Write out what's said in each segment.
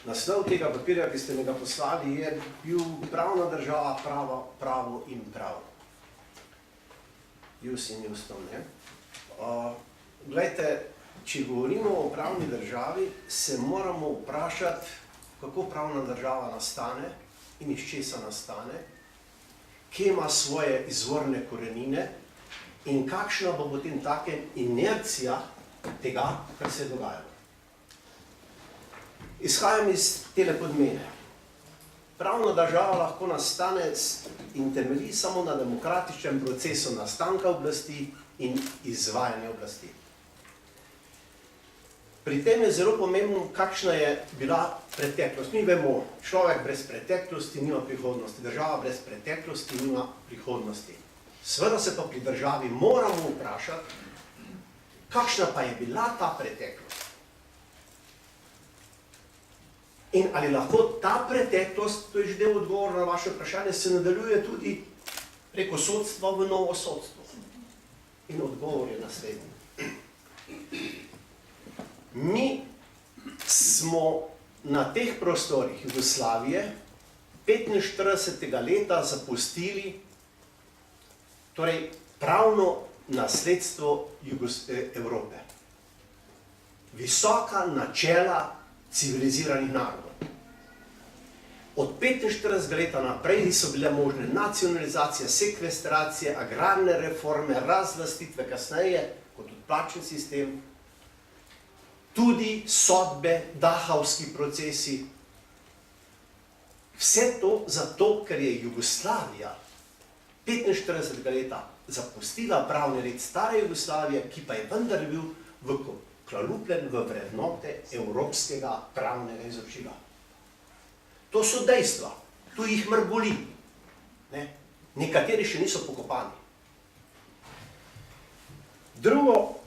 Naslov tega papirja, ki ste mi ga poslali, je bil pravna država, pravo in prav. Jus in Justom, ne? Glejte, če govorimo o pravni državi, se moramo vprašati, kako pravna država nastane in iz česa nastane, kje ima svoje izvorne korenine in kakšna bo potem take inercija tega, kar se je dogajalo. Izhajam iz tele podmene. Pravna država lahko nastane in temelji samo na demokratičnem procesu nastanka oblasti in izvajanja oblasti. Pri tem je zelo pomembno, kakšna je bila preteklost. Mi vemo, človek brez preteklosti nima prihodnosti, država brez preteklosti nima prihodnosti. Seveda se pa pri državi moramo vprašati, kakšna pa je bila ta preteklost. In ali lahko ta preteklost, to je že del odgovora na vaše vprašanje, se nadaljuje tudi preko sodstva v novo sodstvo. In odgovor je naslednji. Mi smo na teh prostorih Jugoslavije 45. leta zapustili torej pravno nasledstvo Evrope. Visoka načela civiliziranih narodov. Od 45. leta naprej so bile možne nacionalizacije, sekvestracije, agrarne reforme, razlastitve kasneje, kot odplačen sistem, tudi sodbe, dahavski procesi. Vse to zato, ker je Jugoslavija 45. leta zapustila pravni red stare Jugoslavije, ki pa je vendar bil vklalupljen v vrednote evropskega pravnega izročila. To so dejstva, tu jih mrgoli. Nekateri še niso pokopani. Drugo,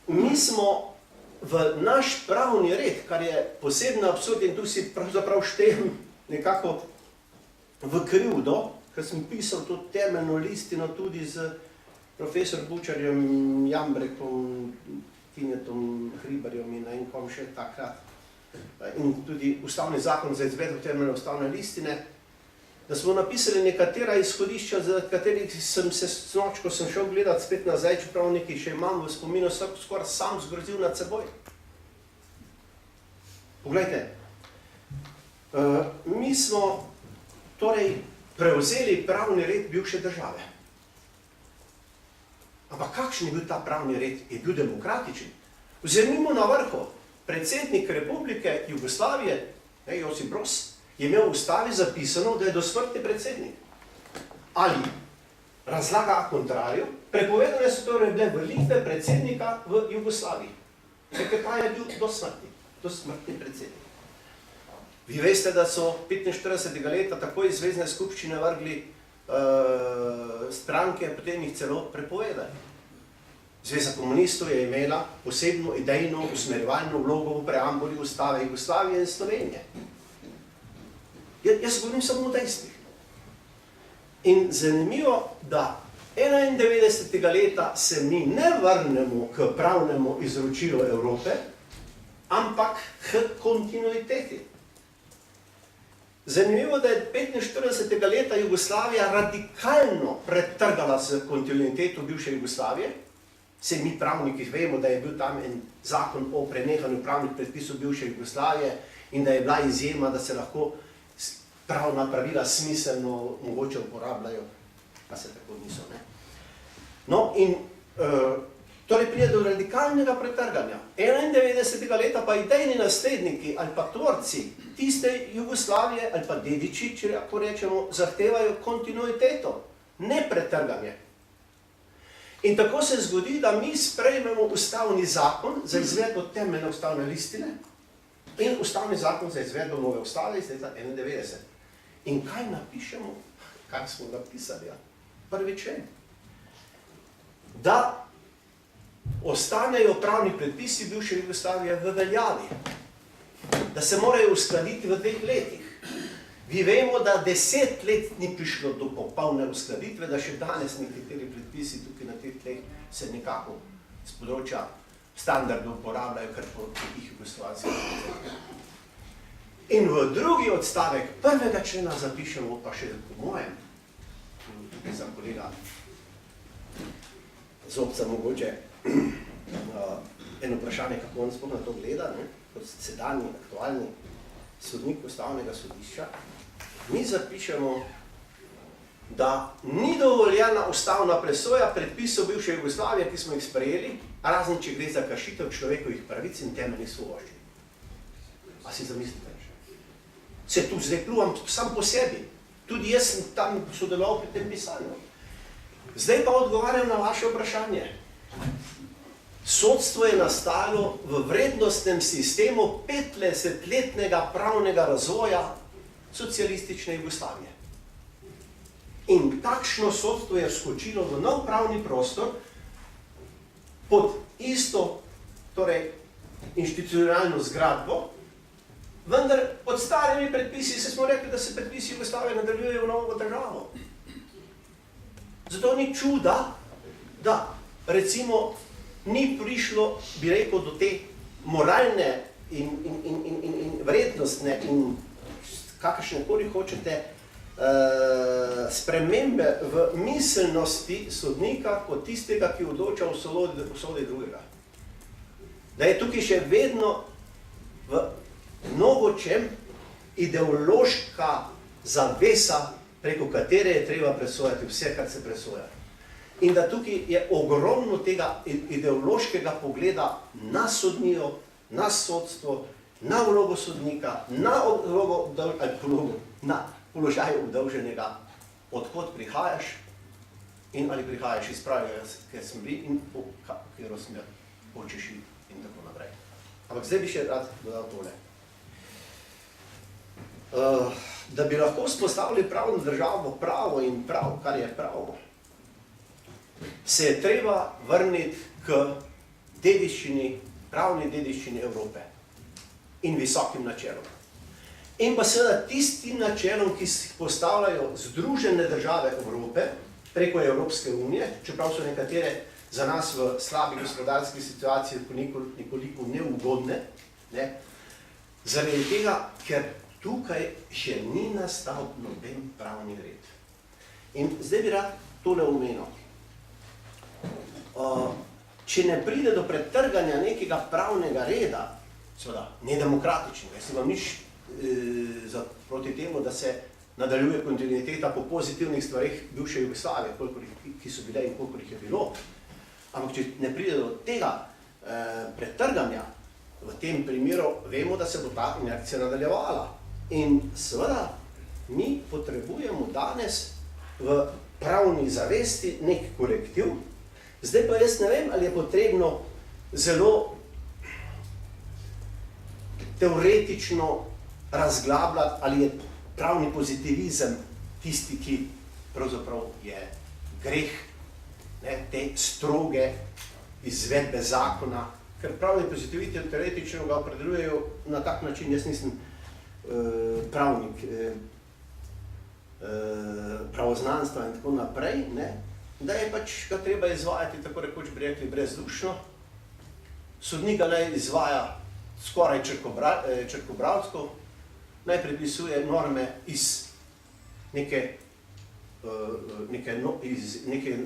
mi smo v naš pravni red, kar je posebno absurd in tu si pravzaprav štejem nekako v krivdo, ker sem pisal to temeljno listino tudi z profesor Bučarjem, Jambrekom, Tinetom, Hribarjem in ne vem kom še takrat. In tudi ustavni zakon za izvedbo temeljne ustavne listine, da smo napisali nekatera izhodišča, za katerih sem se snoč, ko sem šel gledati spet nazaj, čeprav nekaj še imam v spominu, skoraj sam zgrozil nad seboj. Poglejte, mi smo torej prevzeli pravni red bivše države. Ampak kakšen je bil ta pravni red? Je bil demokratičen? Vzemimo na vrhu. Predsednik Republike Jugoslavije, Josip Broz, je imel v ustavi zapisano, da je dosmrtni predsednik. Ali razlaga kontrarju, prepovedane so torej bile volitve predsednika v Jugoslaviji. Sekretar je bil dosmrtni predsednik. Vi veste, da so 45. leta takoj iz Zvezne skupščine vrgli stranke, potem jih celo prepovedali. Zveza komunistov je imela posebno idejno usmerjevalno vlogo v preambuli ustave Jugoslavije in Slovenije. Jaz govorim samo o dejstvih. In zanimivo, da 91. leta se mi ne vrnemo k pravnemu izročilu Evrope, ampak k kontinuiteti. Zanimivo, da je 45. leta Jugoslavija radikalno pretrgala s kontinuiteto bivše Jugoslavije. Vse mi pravniki vemo, da je bil tam en zakon o prenehanju pravnih predpisov bivše Jugoslavije in da je bila izjema, da se lahko pravna pravila smiselno mogoče uporabljajo, pa se tako niso. No in torej pride do radikalnega pretrganja. 91. leta pa idejni nasledniki ali pa tvorci tiste Jugoslavije ali pa dediči, če lahko rečemo, zahtevajo kontinuiteto, ne pretrganje. In tako se zgodi, da mi sprejmemo ustavni zakon za izvedbo temeljne ustavne listine in ustavni zakon za izvedbo nove ustave iz leta 91. In kaj napišemo? Kaj smo napisali? Prvi člen. Da ostanejo pravni predpisi bivše Jugoslavije v veljavi. Da se morajo uskladiti v 2 letih. Vi vemo, da 10 let ni prišlo do popolne uskladitve, da še danes nekateri predpisi tukaj na teh tleh se nekako z področja standardov uporabljajo, kar po tih Jugoslavijskih. In v drugi odstavek 1. člena zapišemo, pa še po mojem, tukaj za kolega Zobca mogoče eno vprašanje, kako on sploh na to gleda, ne? Kot sedanji, aktualni sodnik Ustavnega sodišča, mi zapišemo, da ni dovoljena ustavna presoja predpisov bivše Jugoslavije, ki smo jih sprejeli, razen če gre za kršitev človekovih pravic in temeljnih svoboščin. A si zamislite? Se tu zdaj pluvam sam po sebi. Tudi jaz sem tam sodeloval pri tem pisanju. Zdaj pa odgovarjam na vaše vprašanje. Sodstvo je nastalo v vrednostnem sistemu 50-letnega pravnega razvoja socialistične Jugoslavije. In takšno sodstvo je vskočilo v nov pravni prostor pod isto, torej inštitucionalno zgradbo, vendar pod starimi predpisi se smo rekli, da se predpisi Jugoslavije nadaljujejo v novo državo. Zato ni čuda, da recimo ni prišlo, bi rekel, do te moralne in vrednostne in kakršnekoli hočete spremembe v miselnosti sodnika kot tistega, ki odloča v usodi drugega. Da je tukaj še vedno v mnogočem ideološka zavesa, preko katere je treba presojati vse, kar se presoja. In da tukaj je ogromno tega ideološkega pogleda na sodnijo, na sodstvo, na vlogo sodnika, na položaj obdolženega, odkot prihajaš in ali prihajaš iz pravega, kjer smo bili in po katero smer hočeš in tako naprej. Ampak zdaj bi še rad dodal tole. Da bi lahko vzpostavili pravno državo, pravo in prav, kar je pravo, se je treba vrniti k dediščini, pravni dediščini Evrope in visokim načelom. In pa seveda tistim načelom, ki se postavljajo Združene države Evrope preko Evropske unije, čeprav so nekatere za nas v slabi gospodarski situaciji nekoliko neugodne, ne? Zaradi tega, ker tukaj še ni nastal noben pravni red. In zdaj bi rad tole omenil. Če ne pride do pretrganja nekega pravnega reda, seveda nedemokratičnega, jaz imam nič proti temu, da se nadaljuje kontinuiteta po pozitivnih stvarih bivše Jugoslavije, ki so bile in koliko jih je bilo. Ampak če ne pride do tega pretrganja, v tem primeru vemo, da se bo ta inercija nadaljevala. In seveda mi potrebujemo danes v pravni zavesti nek korektiv. Zdaj pa jaz ne vem, ali je potrebno zelo teoretično razglabljati, ali je pravni pozitivizem tisti, ki pravzaprav je greh, ne, te stroge izvedbe zakona, ker pravni pozitivitev teoretično ga opredeljujejo na tak način, jaz nisem pravnik, pravoznanstva in tako naprej, ne, da je pač ga treba izvajati, tako rekoč bi rekli, brezdušno. Sodnika naj izvaja skoraj črkobralsko, naj predpisuje norme iz neke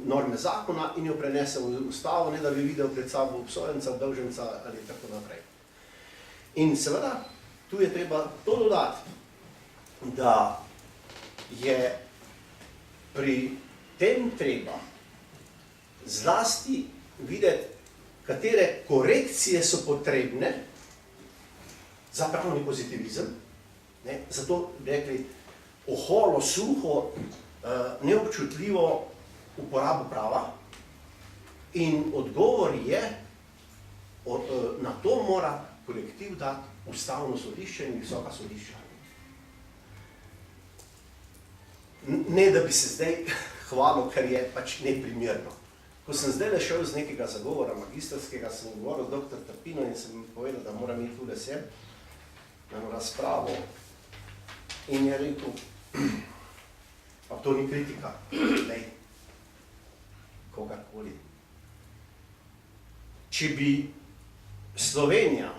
norme zakona in jo prenese v ustavo, ne da bi videl pred sabo obsojenca, obdolženca ali tako naprej. In seveda, tu je treba to dodati, da je pri tem treba zlasti videti, katere korekcije so potrebne za pravni pozitivizem, ne, zato bi rekli oholo, suho, neobčutljivo uporabo prava in odgovor je, na to mora korektiv dati Ustavno sodišče in visoka sodišča. Ne, da bi se zdaj hvalil, ker je pač neprimerno. Ko sem zdaj šel z nekega zagovora magistrskega, sem govoril z dr. Trpino in sem povedal, da moram iti tule sem na razpravo in je rekel, pa to ni kritika, lej, kogarkoli. Če bi Slovenija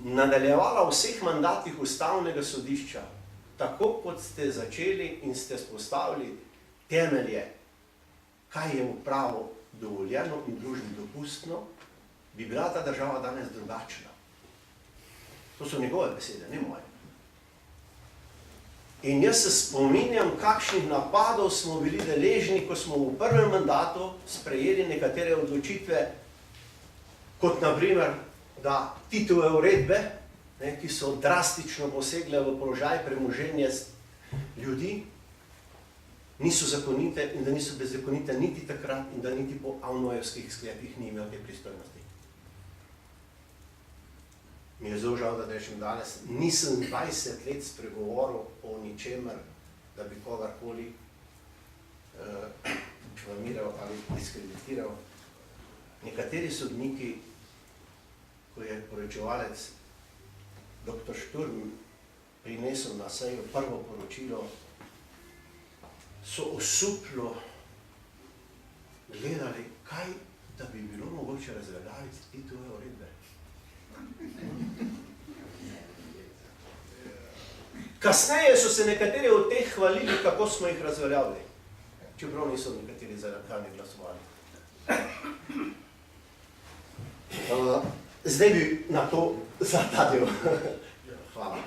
nadaljevala v vseh mandatih ustavnega sodišča, tako kot ste začeli in ste spostavili temelje, kaj je v pravu dovoljeno in družbi dopustno, bi bila ta država danes drugačna. To so njegove besede, ne moje. In jaz se spominjam, kakšnih napadov smo bili deležni, ko smo v prvem mandatu sprejeli nekatere odločitve, kot naprimer, da Titove uredbe, ki so drastično posegle v položaj premoženja ljudi, niso zakonite in da niso bezakonite niti takrat in da niti po avnojevskih sklepih ni imel te pristojnosti. Mi je zelo žal, da rečem danes, nisem 20 let spregovoril o ničemer, da bi kogarkoli švamiral ali diskreditiral. Nekateri sodniki, ko je poročevalec dr. Šturm prinesel na sejo prvo poročilo, so osuplo gledali, kaj da bi bilo mogoče razveljaviti Titove uredbe. Kasneje so se nekateri od teh hvalili, kako smo jih razveljavili, čeprav niso nekateri za radikalni glasovali. Zdaj bi na to za ta del. Hvala.